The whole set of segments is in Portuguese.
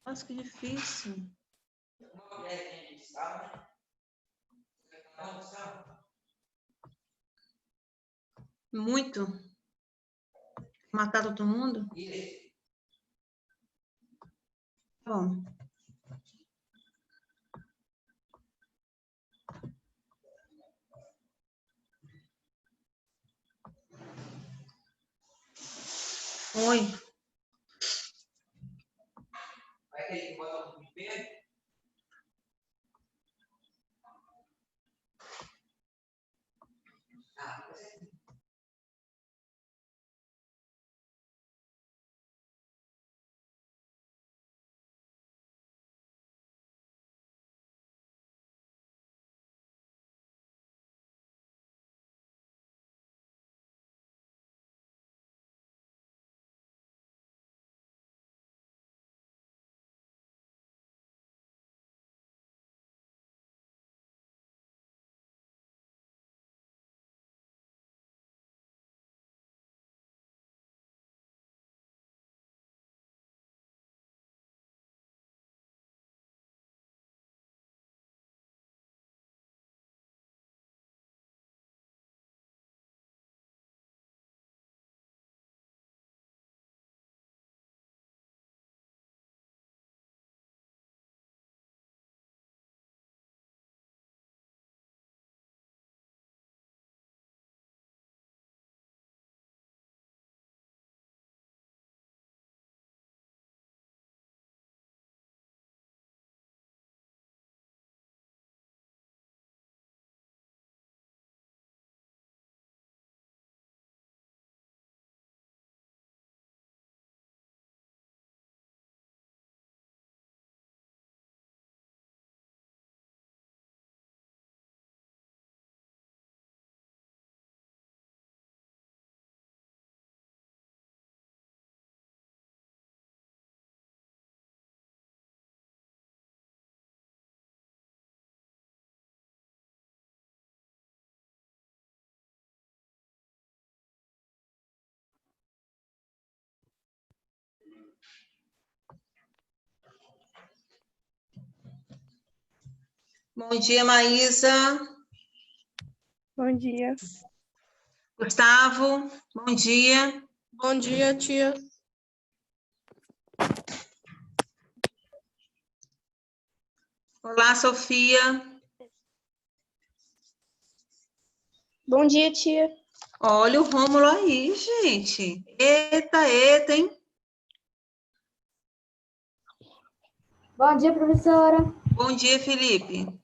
Nossa, que difícil. Muito. Matar todo mundo? Tá bom. Oi. Bom dia, Maísa. Bom dia. Gustavo, bom dia. Bom dia, tia. Olá, Sofia. Bom dia, tia. Olha o Rômulo aí, gente. Eita, hein? Bom dia, professora. Bom dia, Felipe.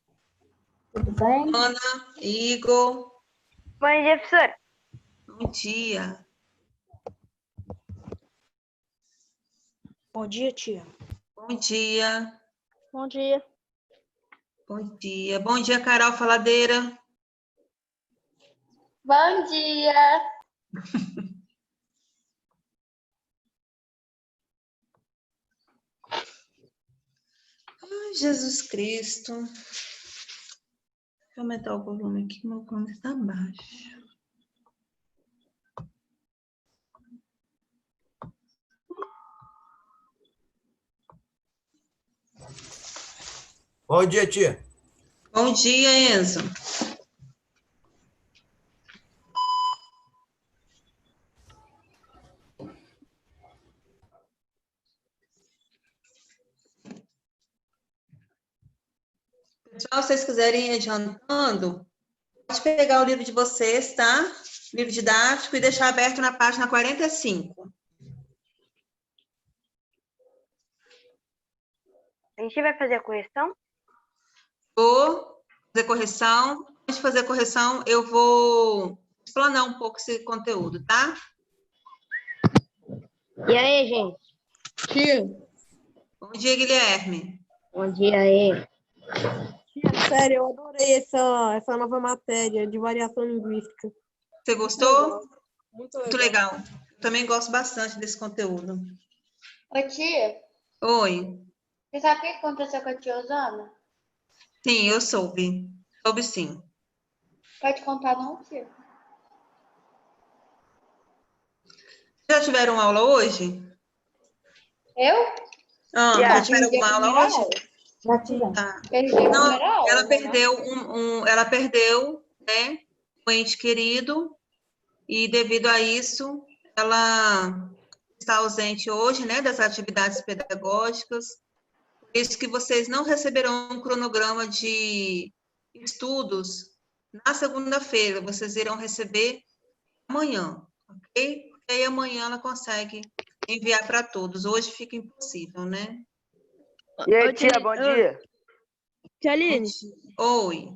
Tudo bem? Ana, Igor. Bom dia, professora. Bom dia. Bom dia, tia. Bom dia. Bom dia. Bom dia. Bom dia, Carol Faladeira. Bom dia. Ai, Jesus Cristo. Deixa eu aumentar o volume aqui, meu volume está baixo. Bom dia, tia. Bom dia, Enzo. Pessoal, se vocês quiserem ir adiantando, pode pegar o livro de vocês, tá? Livro didático e deixar aberto na página 45. A gente vai fazer a correção? Vou fazer correção. Antes de fazer correção, eu vou explanar um pouco esse conteúdo, tá? E aí, gente? Tia. Bom dia, Guilherme. Bom dia aí. Tia, sério, eu adorei essa nova matéria de variação linguística. Você gostou? Muito Muito legal. legal. Eu também gosto bastante desse conteúdo. Ô, tia, Oi. você sabe o que aconteceu com a tia Osana? Sim, eu soube. Soube sim. Pode contar não, tia? Já tiveram aula hoje? Eu? Ah, Já você tiver alguma aula hoje? Já tivemos. Tá. Perdi a Não, primeira aula, ela né, perdeu ela perdeu, né, um ente querido e devido a isso ela está ausente hoje, né, das atividades pedagógicas. Por isso que vocês não receberão um cronograma de estudos na segunda-feira, vocês irão receber amanhã, ok? E aí amanhã ela consegue enviar para todos. Hoje fica impossível, né? E aí, tia, bom dia. Tia Aline, Oi,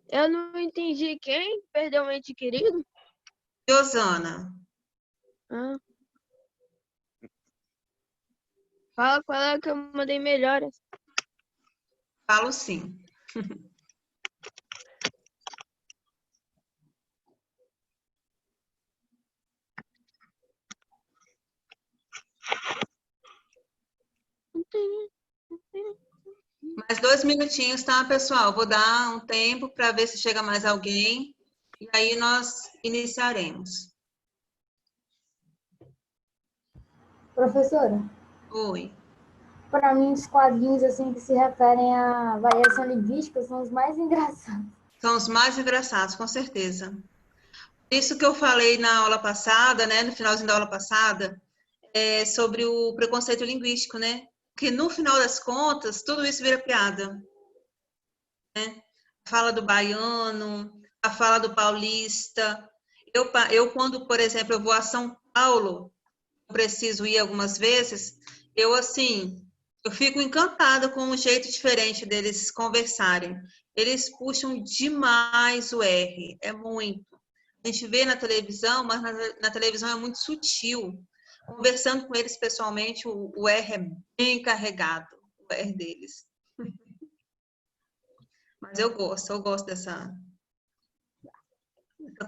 eu não entendi quem perdeu um ente querido. Rosana. Ah. Fala com ela que eu mandei melhoras. Falo sim. Mais 2 minutinhos, tá, pessoal? Vou dar um tempo para ver se chega mais alguém. E aí nós iniciaremos. Professora, Oi. para mim os quadrinhos assim que se referem à variação linguística são os mais engraçados. São os mais engraçados, com certeza. Isso que eu falei na aula passada, né, no finalzinho da aula passada, sobre o preconceito linguístico, né? Porque no final das contas, tudo isso vira piada. Né? A fala do baiano, a fala do paulista. Eu quando, por exemplo, eu vou a São Paulo, preciso ir algumas vezes, eu fico encantada com o jeito diferente deles conversarem. Eles puxam demais o R, é muito. A gente vê na televisão, mas na televisão é muito sutil. Conversando com eles pessoalmente, o R é bem carregado, o R deles. Mas eu gosto dessa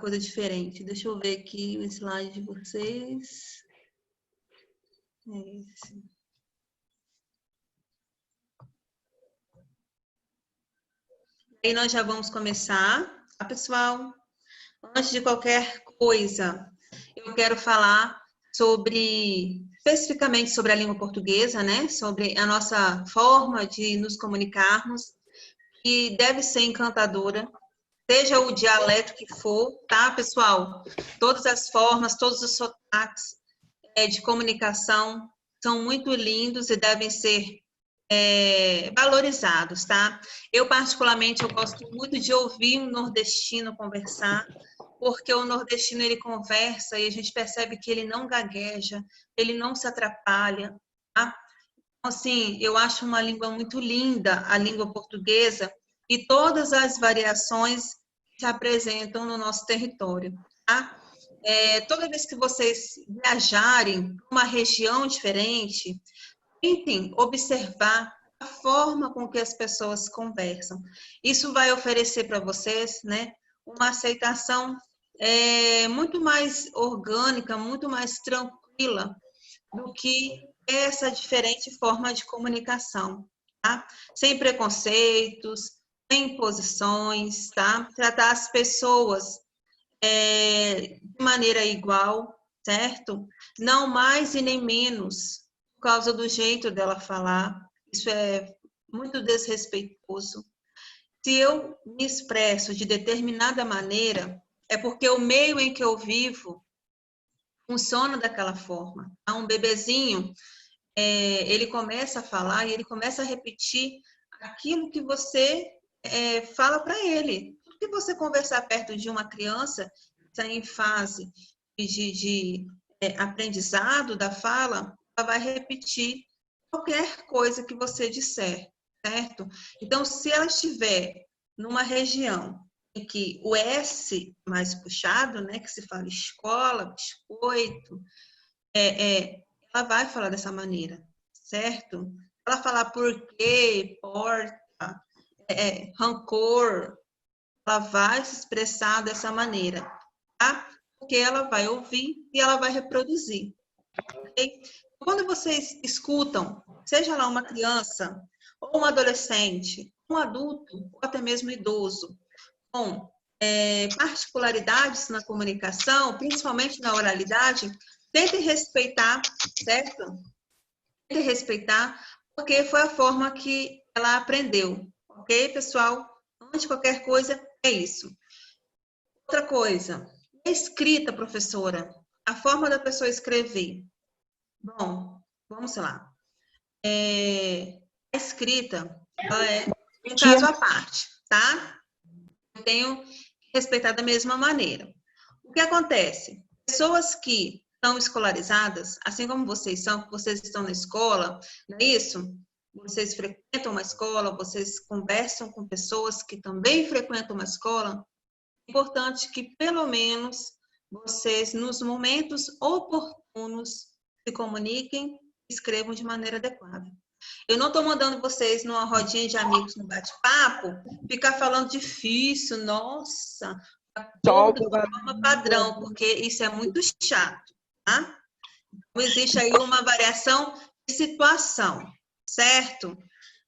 coisa diferente. Deixa eu ver aqui o slide de vocês. É esse. Aí nós já vamos começar, tá, pessoal? Antes de qualquer coisa, eu quero falar especificamente sobre a língua portuguesa, né? Sobre a nossa forma de nos comunicarmos, que deve ser encantadora, seja o dialeto que for, tá, pessoal? Todas as formas, todos os sotaques de comunicação são muito lindos e devem ser valorizados, tá? Eu, particularmente, eu gosto muito de ouvir um nordestino conversar, porque o nordestino, ele conversa e a gente percebe que ele não gagueja, ele não se atrapalha, tá? Então, assim, eu acho uma língua muito linda, a língua portuguesa, e todas as variações que se apresentam no nosso território, tá? Toda vez que vocês viajarem para uma região diferente, tentem observar a forma com que as pessoas conversam. Isso vai oferecer para vocês, né, uma aceitação muito mais orgânica, muito mais tranquila do que essa diferente forma de comunicação, tá? Sem preconceitos, sem imposições, tá? Tratar as pessoas de maneira igual, certo? Não mais e nem menos por causa do jeito dela falar. Isso é muito desrespeitoso. Se eu me expresso de determinada maneira, é porque o meio em que eu vivo funciona daquela forma. Um bebezinho, ele começa a falar e ele começa a repetir aquilo que você fala para ele. Se você conversar perto de uma criança que está em fase de aprendizado da fala, ela vai repetir qualquer coisa que você disser, certo? Então, se ela estiver numa região em que o S mais puxado, né, que se fala escola, biscoito, ela vai falar dessa maneira, certo? Ela falar porquê, porta, rancor, ela vai se expressar dessa maneira, tá? Porque ela vai ouvir e ela vai reproduzir, ok? Quando vocês escutam, seja lá uma criança, ou um adolescente, um adulto, ou até mesmo idoso, com particularidades na comunicação, principalmente na oralidade, tentem respeitar, certo? Tentem respeitar, porque foi a forma que ela aprendeu. Ok, pessoal? Antes de qualquer coisa, é isso. Outra coisa, a escrita, professora, a forma da pessoa escrever. Bom, vamos lá. A escrita, ela é um caso à parte, tá? Eu tenho que respeitar da mesma maneira. O que acontece? Pessoas que estão escolarizadas, assim como vocês são, vocês estão na escola, não é isso? Vocês frequentam uma escola, vocês conversam com pessoas que também frequentam uma escola. É importante que, pelo menos, vocês, nos momentos oportunos, se comuniquem e escrevam de maneira adequada. Eu não estou mandando vocês numa rodinha de amigos no bate-papo ficar falando difícil, nossa, tudo de forma padrão, porque isso é muito chato, tá? Então, existe aí uma variação de situação, certo?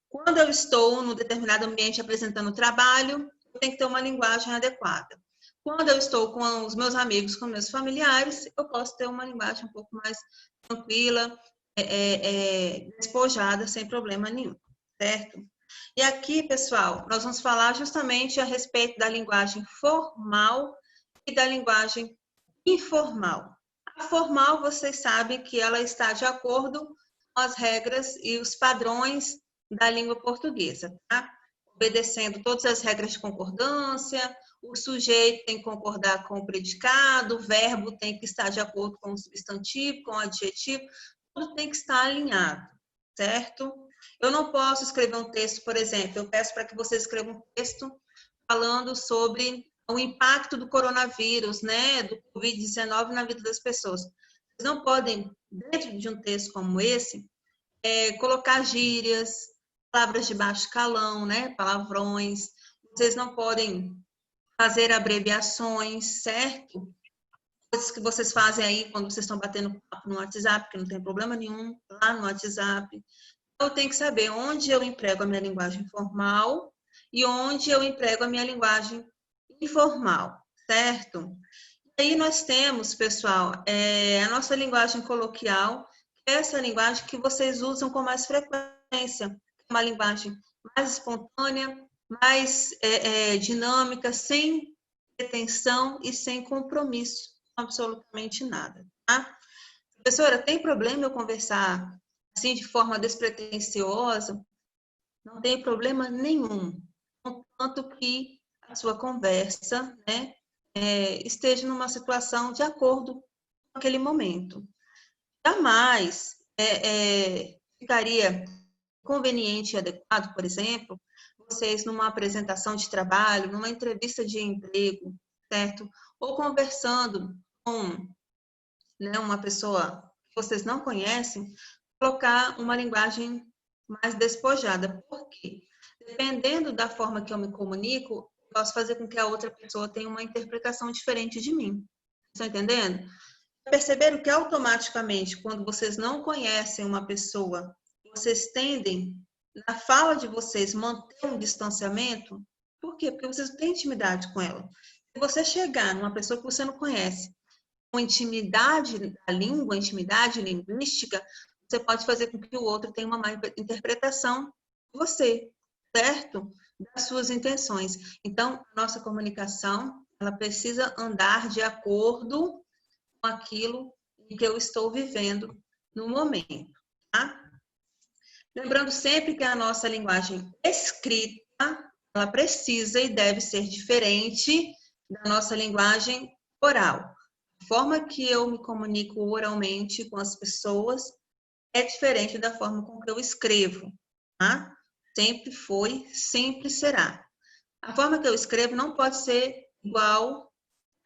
Quando eu estou num determinado ambiente apresentando trabalho, eu tenho que ter uma linguagem adequada. Quando eu estou com os meus amigos, com meus familiares, eu posso ter uma linguagem um pouco mais tranquila, despojada, sem problema nenhum, certo? E aqui, pessoal, nós vamos falar justamente a respeito da linguagem formal e da linguagem informal. A formal, vocês sabem que ela está de acordo com as regras e os padrões da língua portuguesa, tá? Obedecendo todas as regras de concordância, o sujeito tem que concordar com o predicado, o verbo tem que estar de acordo com o substantivo, com o adjetivo, tudo tem que estar alinhado, certo? Eu não posso escrever um texto, por exemplo, eu peço para que você escreva um texto falando sobre o impacto do coronavírus, né, do Covid-19 na vida das pessoas. Vocês não podem, dentro de um texto como esse, colocar gírias, palavras de baixo calão, né, palavrões. Vocês não podem fazer abreviações, certo? Coisas que vocês fazem aí quando vocês estão batendo papo no WhatsApp, que não tem problema nenhum, lá no WhatsApp. Eu tenho que saber onde eu emprego a minha linguagem formal e onde eu emprego a minha linguagem informal, certo? E aí nós temos, pessoal, a nossa linguagem coloquial, que é essa linguagem que vocês usam com mais frequência, uma linguagem mais espontânea, mais dinâmica, sem pretensão e sem compromisso, absolutamente nada, tá? Professora, tem problema eu conversar assim de forma despretensiosa? Não tem problema nenhum, contanto que a sua conversa, né, esteja numa situação de acordo com aquele momento. Jamais ficaria conveniente e adequado, por exemplo, vocês numa apresentação de trabalho, numa entrevista de emprego, certo? Ou conversando com, né, uma pessoa que vocês não conhecem, colocar uma linguagem mais despojada. Por quê? Dependendo da forma que eu me comunico, posso fazer com que a outra pessoa tenha uma interpretação diferente de mim. Estão entendendo? Perceberam que automaticamente, quando vocês não conhecem uma pessoa, vocês tendem, na fala de vocês, manter um distanciamento? Por quê? Porque vocês não têm intimidade com ela. Se você chegar numa pessoa que você não conhece, com intimidade da língua, intimidade linguística, você pode fazer com que o outro tenha uma má interpretação de você, certo? Das suas intenções. Então, nossa comunicação, ela precisa andar de acordo com aquilo que eu estou vivendo no momento, tá? Lembrando sempre que a nossa linguagem escrita, ela precisa e deve ser diferente da nossa linguagem oral. A forma que eu me comunico oralmente com as pessoas é diferente da forma com que eu escrevo, tá? Sempre foi, sempre será. A forma que eu escrevo não pode ser igual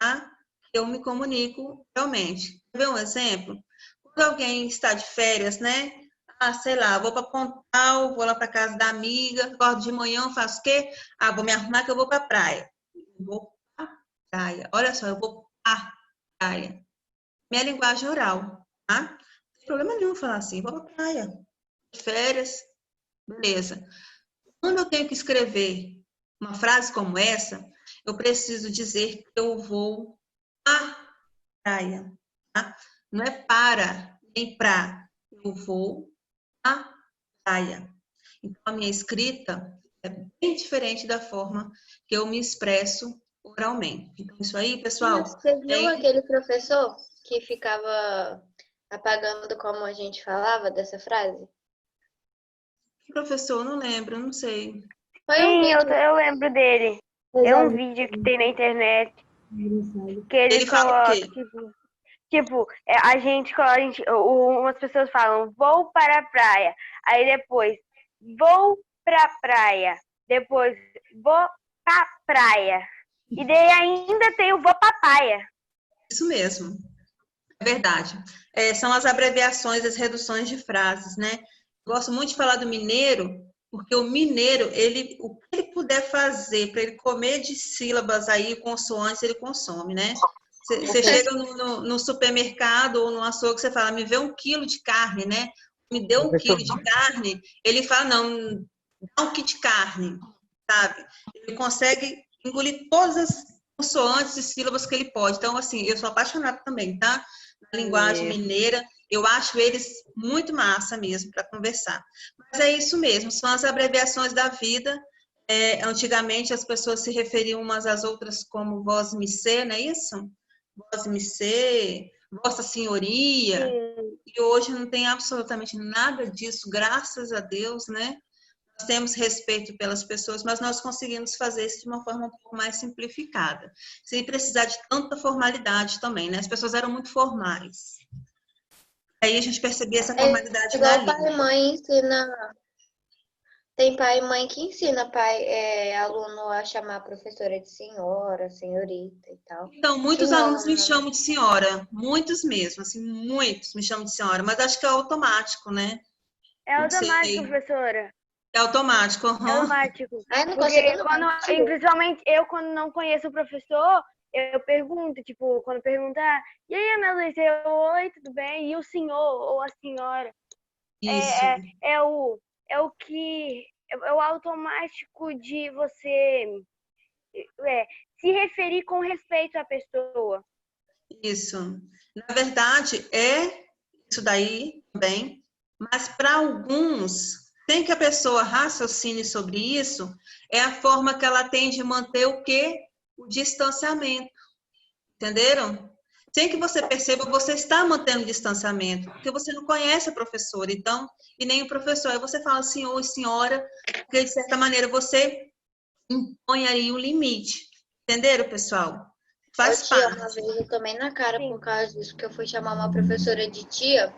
a que eu me comunico realmente. Quer ver um exemplo? Quando alguém está de férias, né? Ah, sei lá, vou para Pontal, vou lá para casa da amiga, acordo de manhã, faço o quê? Ah, vou me arrumar que eu vou para a praia. Eu vou para a praia. Olha só, eu vou para a praia. Minha linguagem oral, tá? Não tem problema nenhum falar assim, vou para a praia. De férias, beleza. Quando eu tenho que escrever uma frase como essa, eu preciso dizer que eu vou à praia, tá? Não é para, nem pra. Eu vou à praia. Então, a minha escrita é bem diferente da forma que eu me expresso oralmente. Então, isso aí, pessoal... Você viu aquele professor que ficava apagando como a gente falava dessa frase? Professor, não lembro, não sei. Foi um Sim, vídeo. eu lembro dele. Eu É já um vi vídeo que tem na internet engraçado. que ele Ele fala o coloca, quê? tipo, umas pessoas falam, vou para a praia. Aí depois, vou pra praia. Depois, vou pra praia. E daí ainda tem o vou pra praia. Isso mesmo. É verdade. São as abreviações, as reduções de frases, né? Gosto muito de falar do mineiro, porque o mineiro, o que ele puder fazer para ele comer de sílabas aí, consoantes, ele consome, né? Você chega no supermercado ou no açougue, você fala, me vê 1 quilo de carne, né? Me dê 1 quilo de carne. Ele fala, não, dá 1 quilo de carne, sabe? Ele consegue engolir todas as consoantes e sílabas que ele pode. Então, assim, eu sou apaixonada também, tá? Na linguagem mineira, eu acho eles muito massa mesmo para conversar. Mas é isso mesmo, são as abreviações da vida. Antigamente as pessoas se referiam umas às outras como voz missê, não é isso? Voz missê, vossa senhoria. Sim. E hoje não tem absolutamente nada disso, graças a Deus, né? Nós temos respeito pelas pessoas, mas nós conseguimos fazer isso de uma forma um pouco mais simplificada, sem precisar de tanta formalidade também, né? As pessoas eram muito formais. Aí a gente percebia essa formalidade na Igual pai e língua. mãe ensina. Tem pai e mãe que ensina aluno a chamar a professora de senhora, senhorita e tal. Então, muitos Tinha alunos me uma- chamam de senhora, muitos mesmo, assim, muitos me chamam de senhora, mas acho que é automático, né? É Não automático, sei. professora. É automático, É aham. automático. Ai, não Porque consigo não. principalmente eu, quando não conheço o professor, eu pergunto, tipo, quando perguntar, e aí, Ana Luísa, oi, tudo bem? E o senhor ou a senhora? Isso, É o automático de você se referir com respeito à pessoa. isso. Na verdade, é isso daí também, mas para alguns, sem que a pessoa raciocine sobre isso, é a forma que ela tem de manter o quê? O distanciamento. Entenderam? Sem que você perceba, você está mantendo distanciamento, porque você não conhece a professora, então, e nem o professor. Aí você fala senhor e senhora, porque de certa maneira você impõe aí um limite. Entenderam, pessoal? Faz Tia, uma parte. vez eu tomei na cara Sim. por causa disso, que eu fui chamar uma professora de tia,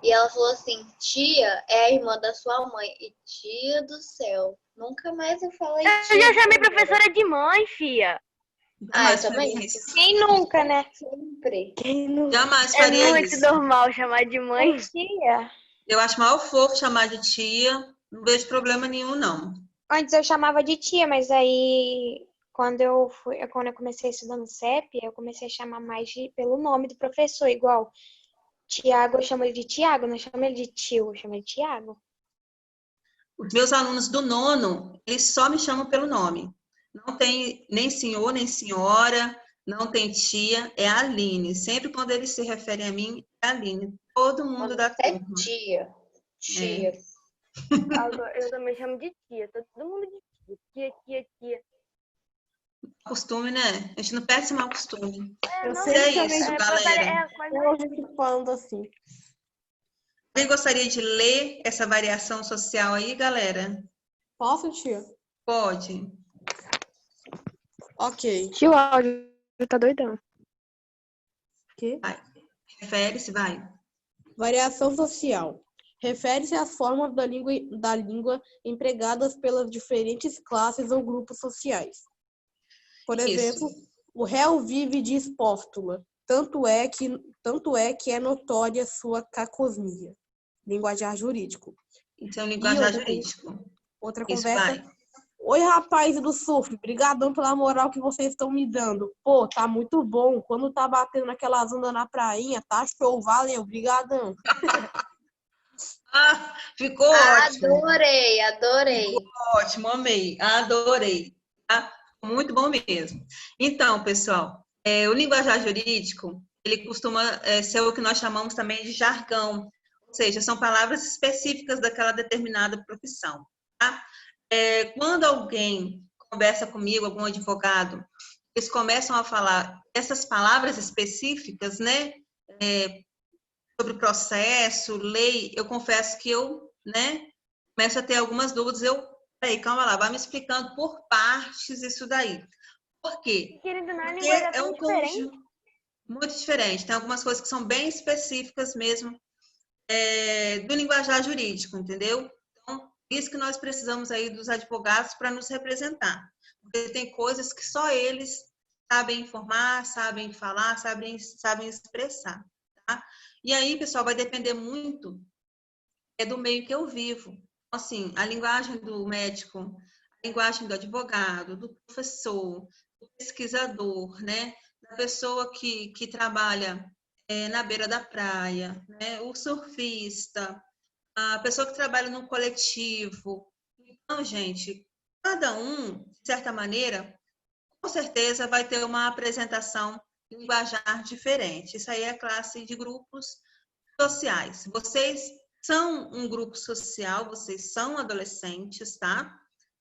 e ela falou assim, tia é a irmã da sua mãe. E tia do céu, nunca mais eu falei tia. Eu já chamei professora de mãe, fia. Jamais eu também. faria isso. Quem nunca, né? Sempre. Jamais É faria muito isso. normal chamar de mãe. Tia. Eu acho mal fofo chamar de tia, não vejo problema nenhum, não. Antes eu chamava de tia, mas aí quando eu comecei a estudar no CEP, eu comecei a chamar mais pelo nome do professor, igual Tiago, eu chamo ele de Tiago, não chamo ele de tio, eu chamo ele de Tiago. Os meus alunos do 9º, eles só me chamam pelo nome. Não tem nem senhor, nem senhora, não tem tia, é Aline. Sempre quando eles se referem a mim, é Aline. Todo mundo da É turma. tia. Tia. Eu também chamo de tia. Todo mundo de tia. Tia. Costume, né? A gente não perde esse mau costume. Eu Mas sempre é chamei isso, de galera. hoje falando assim. Alguém gostaria de ler essa variação social aí, galera? Posso, tia? Pode. Ok. Tio, o áudio tá doidão. Que? Refere-se, vai. Variação social. Refere-se às formas da língua empregadas pelas diferentes classes ou grupos sociais. Por exemplo, o réu vive de espóstula, tanto é que é notória sua cacosmia. Linguajar jurídico. Então, linguajar jurídico. Outra Isso, conversa. vai. Oi, rapaz do surf, brigadão pela moral que vocês estão me dando. Pô, tá muito bom. Quando tá batendo aquelas ondas na prainha, tá show, valeu, brigadão. Ah, ficou ótimo. Adorei. Ótimo, amei. Adorei. Tá? Muito bom mesmo. Então, pessoal, o linguajar jurídico, ele costuma ser o que nós chamamos também de jargão. Ou seja, são palavras específicas daquela determinada profissão, tá? Quando alguém conversa comigo, algum advogado, eles começam a falar essas palavras específicas, né? Sobre processo, lei, eu confesso que eu, né? Começo a ter algumas dúvidas. Peraí, calma lá, vai me explicando por partes isso daí. Por quê? Querendo ou não, a Porque língua é é tão um diferente. conjunto muito diferente. Tem algumas coisas que são bem específicas mesmo do linguajar jurídico, entendeu? Então, isso que nós precisamos aí dos advogados para nos representar. Porque tem coisas que só eles sabem informar, sabem falar, sabem expressar, tá? E aí, pessoal, vai depender muito do meio que eu vivo. Assim, a linguagem do médico, a linguagem do advogado, do professor, do pesquisador, né? Da pessoa que trabalha na beira da praia, né? O surfista, a pessoa que trabalha no coletivo. Então, gente, cada um, de certa maneira, com certeza vai ter uma apresentação linguajar diferente. Isso aí é classe de grupos sociais. Vocês são um grupo social, vocês são adolescentes, tá?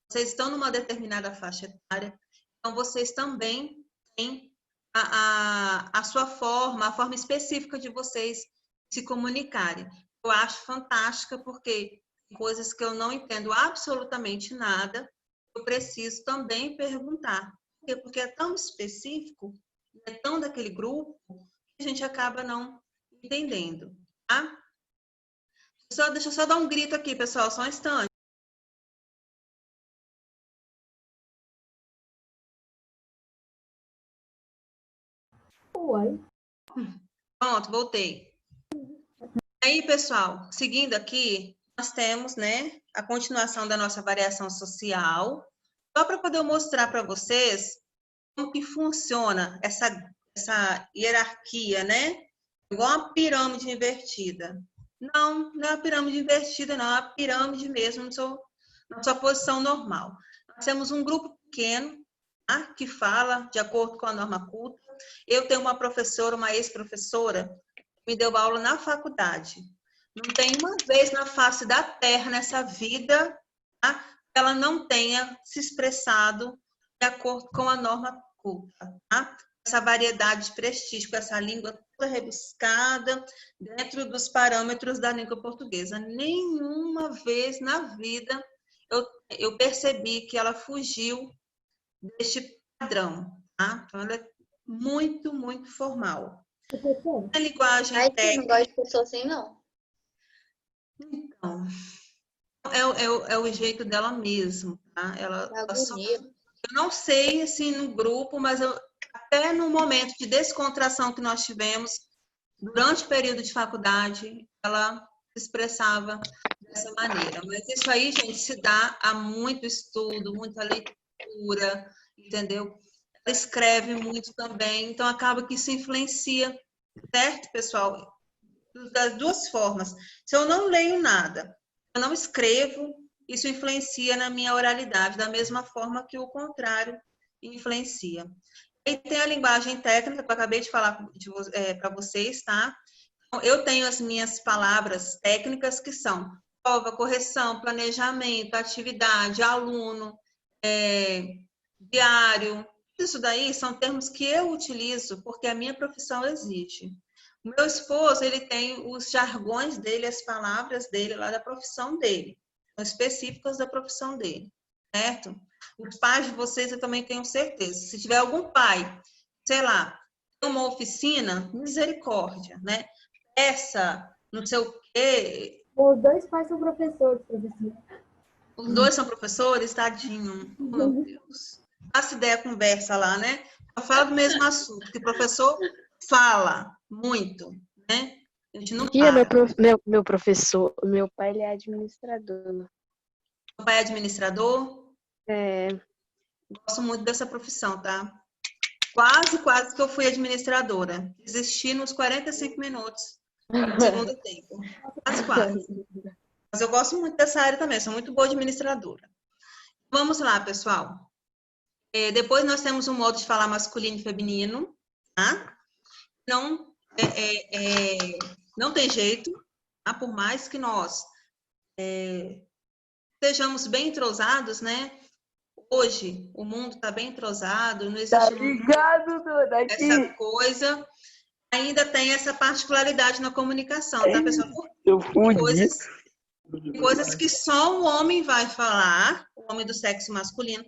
Vocês estão numa determinada faixa etária, então vocês também têm a sua forma, a forma específica de vocês se comunicarem. Eu acho fantástica porque coisas que eu não entendo absolutamente nada, eu preciso também perguntar. Porque é tão específico, é tão daquele grupo, que a gente acaba não entendendo, tá? Deixa eu só dar um grito aqui, pessoal, só um instante. Uai. Pronto, voltei. Aí, pessoal, seguindo aqui, nós temos, né, a continuação da nossa variação social, só para poder mostrar para vocês como que funciona essa hierarquia, né? Igual uma pirâmide invertida. Não é uma pirâmide invertida, não, é uma pirâmide mesmo na sua posição normal. Nós temos um grupo pequeno, tá? Que fala de acordo com a norma culta. Eu tenho uma professora, uma ex-professora, que me deu aula na faculdade. Não tem uma vez na face da terra, nessa vida, tá? Que ela não tenha se expressado de acordo com a norma culta, tá? Essa variedade de prestígio, essa língua toda rebuscada, dentro dos parâmetros da língua portuguesa. Nenhuma vez na vida eu percebi que ela fugiu deste padrão, tá? Então, ela é muito, muito formal. A linguagem Ai, eu não técnica, gosto de pessoa assim, não. então, é o jeito dela mesmo, tá? Ela só, Agonia. eu não sei, assim, no grupo, mas até no momento de descontração que nós tivemos, durante o período de faculdade, ela se expressava dessa maneira. Mas isso aí, gente, se dá a muito estudo, muita leitura, entendeu? Ela escreve muito também, então acaba que isso influencia, certo, pessoal? Das duas formas. Se eu não leio nada, eu não escrevo, isso influencia na minha oralidade, da mesma forma que o contrário influencia. E tem a linguagem técnica, que eu acabei de falar para vocês, tá? Então, eu tenho as minhas palavras técnicas que são prova, correção, planejamento, atividade, aluno, diário. Isso daí são termos que eu utilizo porque a minha profissão exige. O meu esposo, ele tem os jargões dele, as palavras dele lá da profissão dele, são específicas da profissão dele, certo? Os pais de vocês eu também tenho certeza. Se tiver algum pai, sei lá, tem uma oficina, misericórdia, né? Peça, não sei o quê. Os dois pais são professores, professor. Os dois são professores, tadinho. Oh, meu Deus. Faça ideia, conversa lá, né? Eu falo do mesmo assunto, que o professor fala muito, né? A gente não Tia, para. meu professor, meu pai ele é administrador. O pai é administrador. É, Gosto muito dessa profissão, tá? Quase que eu fui administradora. Desisti nos 45 minutos do segundo tempo. Quase. Mas eu gosto muito dessa área também, sou muito boa administradora. Vamos lá, pessoal. Depois nós temos um modo de falar masculino e feminino, tá? Não tem jeito, tá? Por mais que nós sejamos bem entrosados, né? Hoje o mundo está bem entrosado, não existe essa coisa. Ainda tem essa particularidade na comunicação, tá, pessoal? Coisas que só o homem vai falar, o homem do sexo masculino,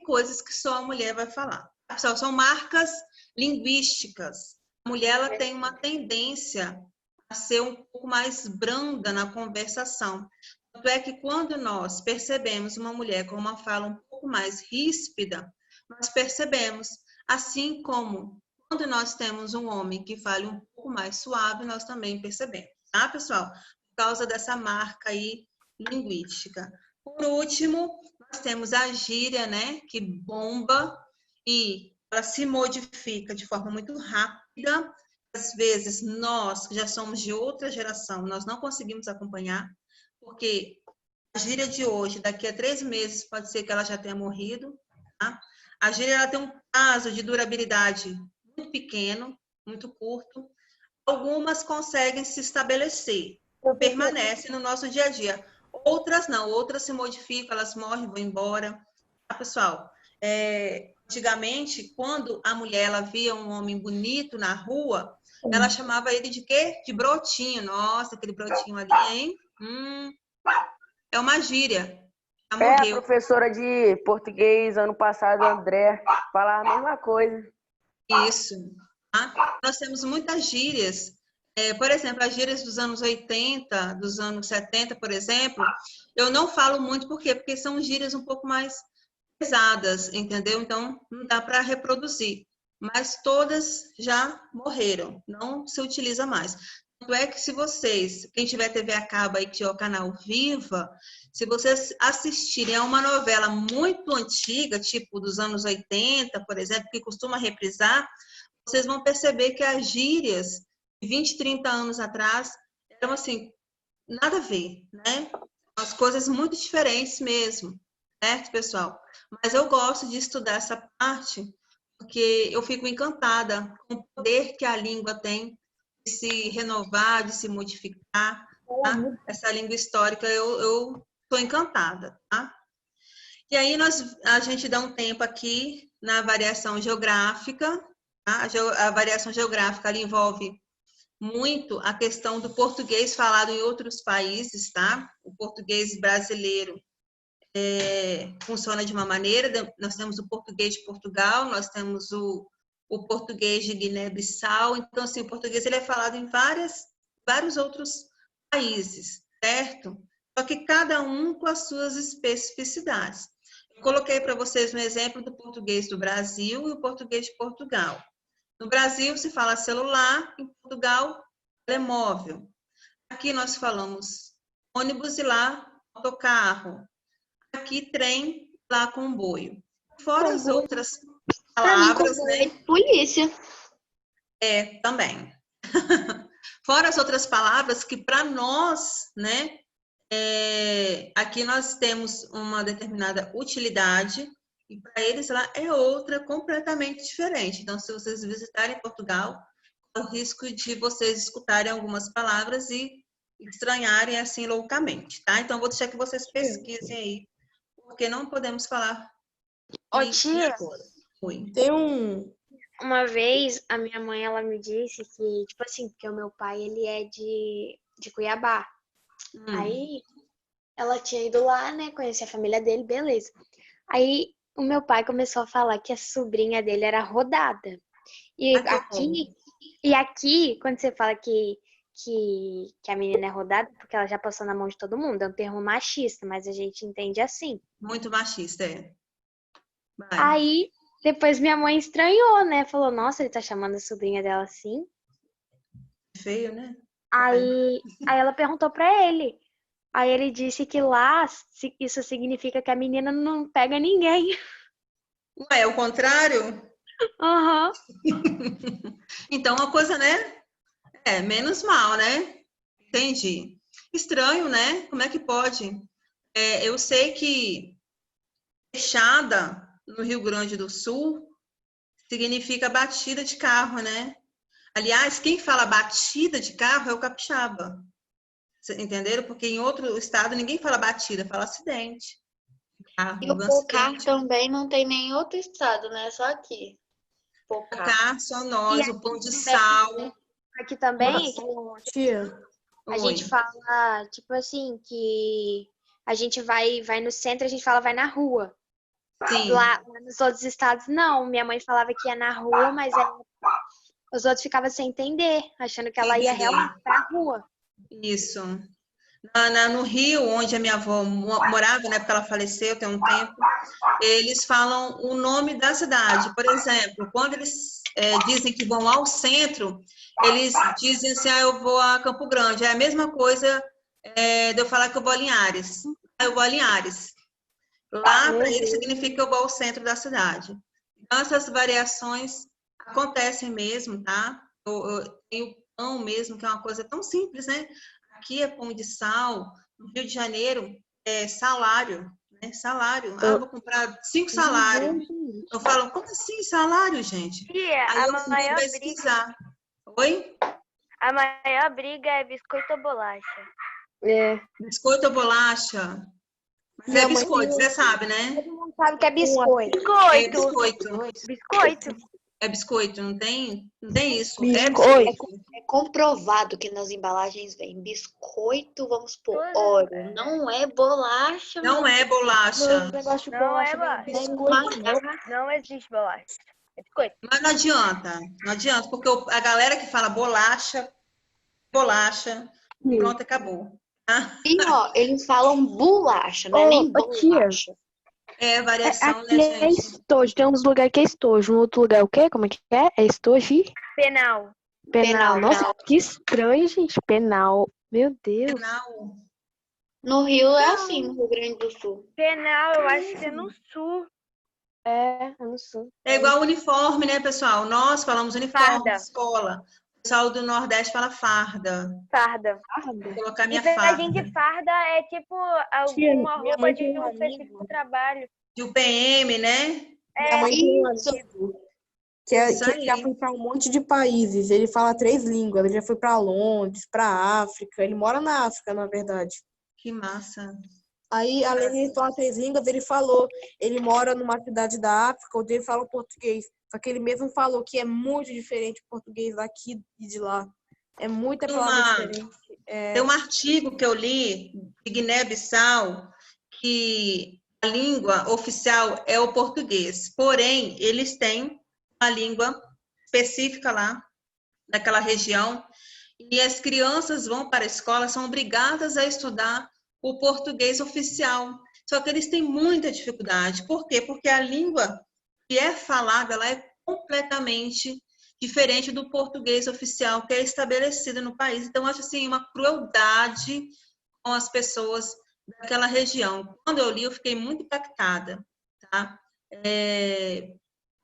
coisas que só a mulher vai falar. Pessoal, são marcas linguísticas. A mulher ela tem uma tendência a ser um pouco mais branda na conversação. Tanto é que quando nós percebemos uma mulher com uma fala um pouco mais ríspida, nós percebemos, assim como quando nós temos um homem que fala um pouco mais suave, nós também percebemos, tá, pessoal? Por causa dessa marca aí linguística. Por último, nós temos a gíria, né, que bomba e ela se modifica de forma muito rápida. Às vezes, nós, que já somos de outra geração, nós não conseguimos acompanhar, porque a gíria de hoje, daqui a 3 meses, pode ser que ela já tenha morrido, tá? A gíria ela tem um prazo de durabilidade muito pequeno, muito curto. Algumas conseguem se estabelecer, permanecem no nosso dia a dia. Outras não, outras se modificam, elas morrem, vão embora. Tá, pessoal? Antigamente, quando a mulher ela via um homem bonito na rua, ela chamava ele de quê? De brotinho. Nossa, aquele brotinho ali, hein? É uma gíria. Já morreu. A professora de português, ano passado, André, falava a mesma coisa. Isso. Tá? Nós temos muitas gírias. Por exemplo, as gírias dos anos 80, dos anos 70, por exemplo, eu não falo muito, por quê? Porque são gírias um pouco mais pesadas, entendeu? Então, não dá para reproduzir. Mas todas já morreram, não se utiliza mais. Tanto é que se vocês, quem tiver TV a cabo aí, que tiver o canal Viva, se vocês assistirem a uma novela muito antiga, tipo dos anos 80, por exemplo, que costuma reprisar, vocês vão perceber que as gírias de 20, 30 anos atrás eram assim, nada a ver, né? As coisas muito diferentes mesmo, certo, pessoal? Mas eu gosto de estudar essa parte porque eu fico encantada com o poder que a língua tem de se renovar, de se modificar, tá? Essa língua histórica, eu estou encantada, tá? E aí a gente dá um tempo aqui na variação geográfica, tá? A variação geográfica ela envolve muito a questão do português falado em outros países, tá? O português brasileiro funciona de uma maneira, nós temos o português de Portugal, nós temos o português de Guiné-Bissau, então, assim, o português ele é falado em vários outros países, certo? Só que cada um com as suas especificidades. Eu coloquei para vocês um exemplo do português do Brasil e o português de Portugal. No Brasil se fala celular, em Portugal, telemóvel. Aqui nós falamos ônibus e lá autocarro. Aqui trem, lá comboio. Fora as outras palavras, né? Polícia. Também. Fora as outras palavras que para nós, né? Aqui nós temos uma determinada utilidade e para eles lá é outra completamente diferente. Então, se vocês visitarem Portugal, há o risco de vocês escutarem algumas palavras e estranharem assim loucamente, tá? Então, vou deixar que vocês pesquisem aí, porque não podemos falar. Ô, tia, Tem um. Uma vez, a minha mãe, ela me disse que, tipo assim, porque o meu pai, ele é de Cuiabá. Aí, ela tinha ido lá, né, conhecer a família dele, beleza. Aí, o meu pai começou a falar que a sobrinha dele era rodada. E aqui, quando você fala que a menina é rodada, porque ela já passou na mão de todo mundo, é um termo machista, mas a gente entende assim. Muito machista, Vai. Aí, depois minha mãe estranhou, né? Falou, nossa, ele tá chamando a sobrinha dela assim. Feio, né? Aí ela perguntou pra ele. Aí ele disse que lá isso significa que a menina não pega ninguém. Ué, é o contrário? Aham. Então, uma coisa, né? Menos mal, né? Entendi. Estranho, né? Como é que pode? Eu sei que fechada no Rio Grande do Sul significa batida de carro, né? Aliás, quem fala batida de carro é o capixaba. Entenderam? Porque em outro estado ninguém fala batida, fala acidente. E o pocar também não tem nem em outro estado, né? Só aqui. Pocar, só nós, E o pão de aqui sal. Aqui também, Tia, a gente fala, tipo assim, que a gente vai no centro, a gente fala vai na rua. Sim. Lá nos outros estados, não. Minha mãe falava que ia na rua, mas os outros ficavam sem entender, achando que ela ia realmente pra rua. Isso. No Rio, onde a minha avó morava, né, porque ela faleceu tem um tempo, eles falam o nome da cidade. Por exemplo, quando eles dizem que vão ao centro, eles dizem assim, eu vou a Campo Grande. É a mesma coisa de eu falar que eu vou a Linhares. Eu vou a Linhares. Lá, para eles, significa que eu vou ao centro da cidade. Então, essas variações acontecem mesmo, tá? Eu tenho pão mesmo, que é uma coisa tão simples, né? Aqui é pão de sal, no Rio de Janeiro é salário, né? Salário. Vou comprar 5 salários. Eu falo, como assim salário, gente? Tia, Aí a eu fui maior pesquisar. Oi? A maior briga é biscoito ou bolacha. Biscoito ou bolacha? Mas é biscoito, você sabe, né? Todo mundo sabe que é biscoito. É biscoito. Biscoito. É biscoito, não tem isso. Biscoito. É comprovado que nas embalagens vem biscoito, vamos pôr óleo. Não é bolacha. Não é bolacha. No negócio de Não bolacha, é bolacha. biscoito. Não existe bolacha. É biscoito. Mas não adianta, porque a galera que fala bolacha, pronto, acabou. E, ó, eles falam bolacha, não é nem bolacha. É variação, Aqui né, é gente? estojo. Tem uns lugares que é estojo. No outro lugar é o quê? Como é que é? É estojo e Penal. penal. Penal. Nossa, que estranho, gente. Penal. Meu Deus. Penal. No Rio é assim, no Rio Grande do Sul. Penal, eu acho que é no sul. Eu não sei. É igual uniforme, né, pessoal? Nós falamos uniforme, Farda. escola. O pessoal do Nordeste fala farda. Farda. Vou colocar minha E pra farda. gente, farda é tipo alguma minha roupa mãe de tem um um específico trabalho. E o PM, né? Minha mãe tem um Isso. amigo que ele já foi para um monte de países. Ele fala 3 línguas. Ele já foi para Londres, para África. Ele mora na África, na verdade. Que massa. Aí, além de falar 3 línguas, ele mora numa cidade da África, onde ele fala português. Só que ele mesmo falou que é muito diferente o português daqui e de lá. É muita palavra diferente. Tem um artigo que eu li de Guiné-Bissau que a língua oficial é o português. Porém, eles têm uma língua específica lá, naquela região, e as crianças vão para a escola, são obrigadas a estudar o português oficial. Só que eles têm muita dificuldade. Por quê? Porque a língua que é falada, ela é completamente diferente do português oficial que é estabelecido no país. Então, acho assim, uma crueldade com as pessoas daquela região. Quando eu li, eu fiquei muito impactada, tá?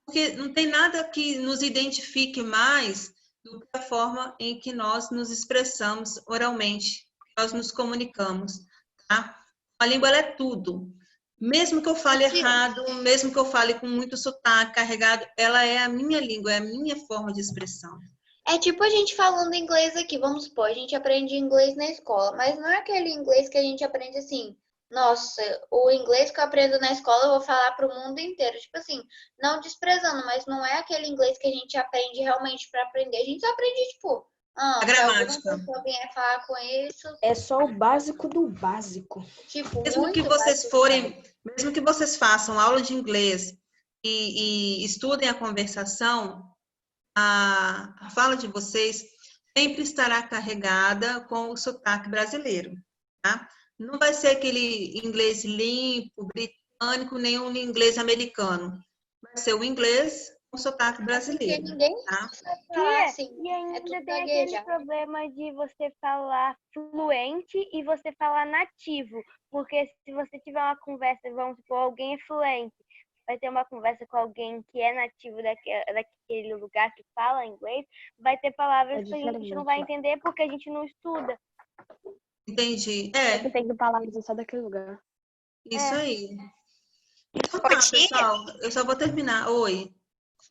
Porque não tem nada que nos identifique mais do que a forma em que nós nos expressamos oralmente, nós nos comunicamos, tá? A língua, ela é tudo. Mesmo que eu fale errado, mesmo que eu fale com muito sotaque carregado, ela é a minha língua, é a minha forma de expressão. É tipo a gente falando inglês aqui, vamos supor, a gente aprende inglês na escola, mas não é aquele inglês que a gente aprende assim, nossa, o inglês que eu aprendo na escola eu vou falar para o mundo inteiro. Tipo assim, não desprezando, mas não é aquele inglês que a gente aprende realmente para aprender. A gente só aprende, tipo, A se gramática. alguma pessoa vier falar com isso, É só o básico do básico. tipo, Mesmo que muito vocês básico. forem, mesmo que vocês façam aula de inglês e estudem a conversação, a fala de vocês sempre estará carregada com o sotaque brasileiro, tá? Não vai ser aquele inglês limpo, britânico, nem um inglês americano. Vai ser o inglês com sotaque Porque brasileiro, ninguém tá? sabe falar assim, E é ainda tudo tem aquele gaguejado. problema de você falar fluente e você falar nativo. Porque se você tiver uma conversa, vamos supor, alguém é fluente, vai ter uma conversa com alguém que é nativo daquele lugar que fala inglês, vai ter palavras que a gente não vai entender porque a gente não estuda. Entendi. Que tem palavras só daquele lugar. Isso aí. Então tá, pessoal, eu só vou terminar. Oi.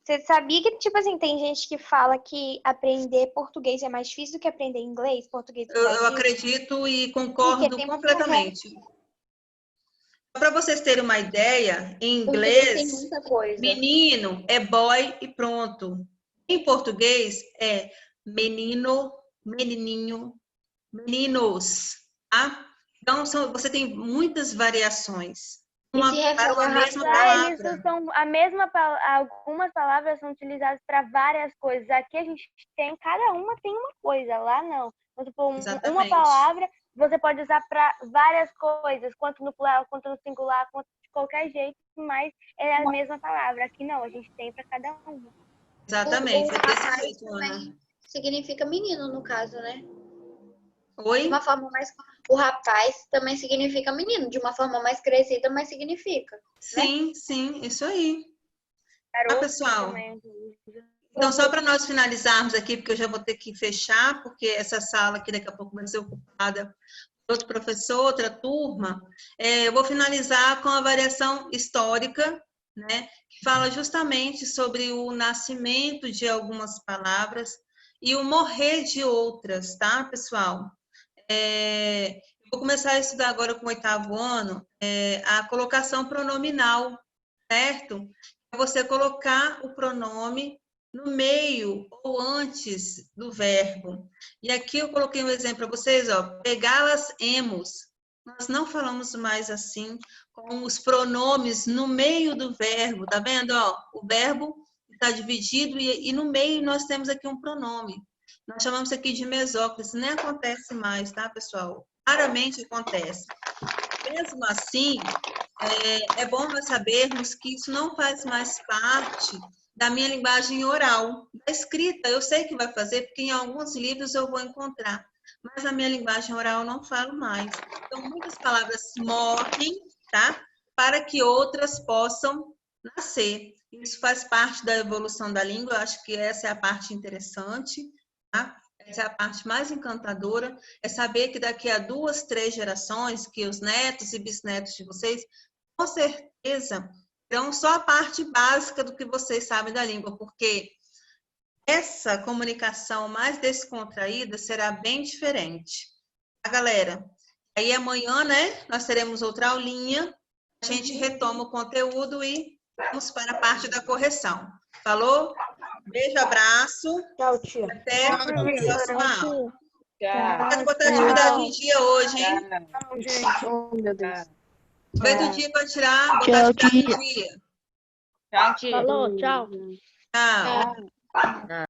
Você sabia que, tipo assim, tem gente que fala que aprender português é mais difícil do que aprender inglês, português do Eu Brasil? acredito e Porque concordo tem muita completamente. Para vocês terem uma ideia, em Português tem inglês, muita coisa. menino é boy e pronto. Em português é menino, menininho, meninos, tá? Então, você tem muitas variações. E se refere Para uma a mesma rapaz, Eles palavra. são a mesma, algumas palavras são utilizadas para várias coisas. Aqui a gente tem, cada uma tem uma coisa, lá não. Quando for uma Exatamente. palavra, você pode usar para várias coisas, quanto no plural, quanto no singular, quanto de qualquer jeito, mas é a mesma palavra. Aqui não, a gente tem para cada uma. Exatamente, o é desse rapaz jeito, Ana. também significa menino, no caso, né? De Oi? uma forma mais. O rapaz também significa menino, de uma forma mais crescida, mas significa. Sim, sim, isso aí. Tá, Garoto pessoal? também usa. Então, só para nós finalizarmos aqui, porque eu já vou ter que fechar, porque essa sala aqui daqui a pouco vai ser ocupada por outro professor, outra turma, eu vou finalizar com a variação histórica, né, que fala justamente sobre o nascimento de algumas palavras e o morrer de outras, tá, pessoal? Eu vou começar a estudar agora com o 8º ano, a colocação pronominal, certo? É você colocar o pronome no meio ou antes do verbo. E aqui eu coloquei um exemplo para vocês, ó, pegá-las-emos. Nós não falamos mais assim, com os pronomes no meio do verbo, tá vendo? Ó, o verbo está dividido e no meio nós temos aqui um pronome. Nós chamamos aqui de mesóclise, nem acontece mais, tá, pessoal? Raramente acontece. Mesmo assim, é bom nós sabermos que isso não faz mais parte da minha linguagem oral. Da escrita, eu sei que vai fazer, porque em alguns livros eu vou encontrar, mas na minha linguagem oral eu não falo mais. Então, muitas palavras morrem, tá? Para que outras possam nascer. Isso faz parte da evolução da língua, eu acho que essa é a parte interessante, tá? Essa é a parte mais encantadora, é saber que daqui a 2, 3 gerações, que os netos e bisnetos de vocês, com certeza, terão só a parte básica do que vocês sabem da língua, porque essa comunicação mais descontraída será bem diferente. Tá, galera? Aí amanhã, né, nós teremos outra aulinha, a gente retoma o conteúdo e vamos para a parte da correção. Falou? Beijo, abraço. Tchau, tia. Até a próxima aula. Tchau. Pode botar atividade em dia hoje, hein? Oh, meu Deus. Aproveita o dia para botar Tchau, atividade tia. em dia. Tchau, tia. Falou, tchau. Tchau.